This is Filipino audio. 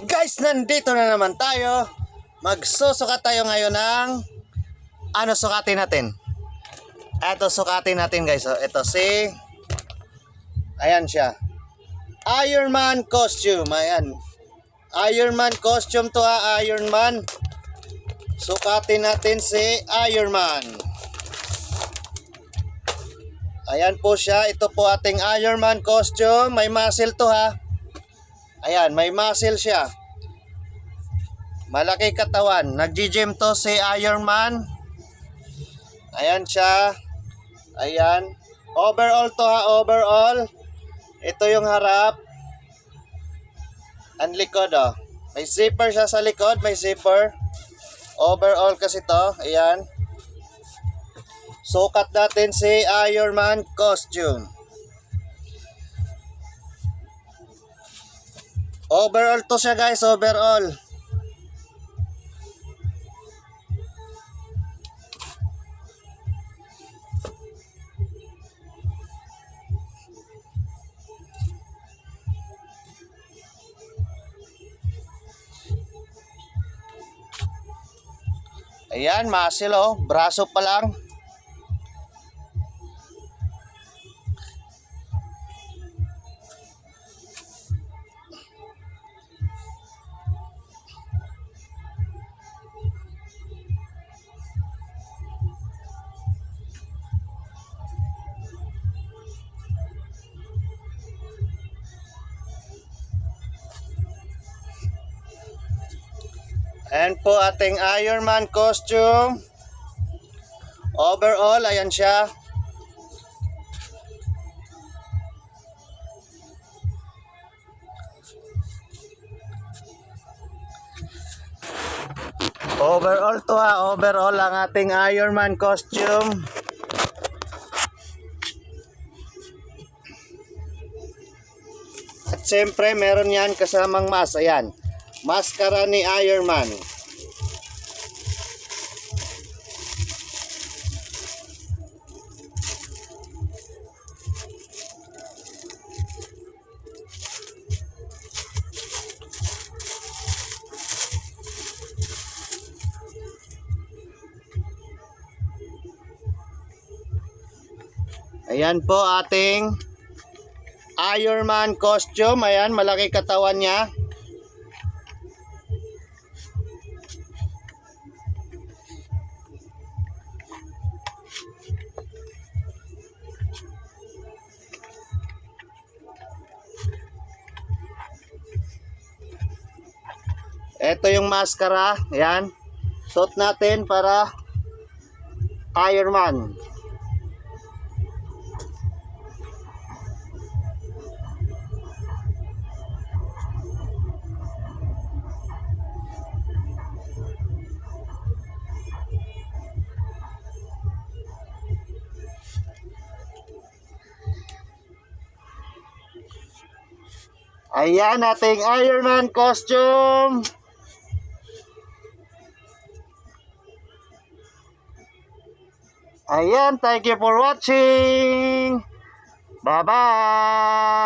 Guys, nandito na naman tayo. Magsusukat tayo ngayon ng sukatin natin. Ito sukatin natin guys. Ito si ayan siya. Iron Man costume. Ayan. Iron Man costume to ha. Iron Man. Sukatin natin si Iron Man. Ayan po siya. Ito po ating Iron Man costume. May muscle to ha. Ayan, may muscle siya. Malaki katawan. Nag-gym to si Iron Man. Ayan siya. Ayan. Overall to ha, overall. Ito yung harap. Ang likod oh. May zipper siya sa likod, may zipper. Overall kasi to. Ayan. Sukat natin si Iron Man costume. Overall to siya guys, overall. Ayan, muscle oh, braso pa lang. Ayan po ating Iron Man costume. Overall, ayan siya. Overall to ha, overall ang ating Iron Man costume. At siyempre meron yan kasamang mask, ayan. Maskara ni Iron Man. Ayan po ating Iron Man costume. Ayan, malaki katawan niya. Ito yung maskara. Ayan. Suot natin para Iron Man. Ayan ating Iron Man costume. Ayan, thank you for watching. Bye-bye.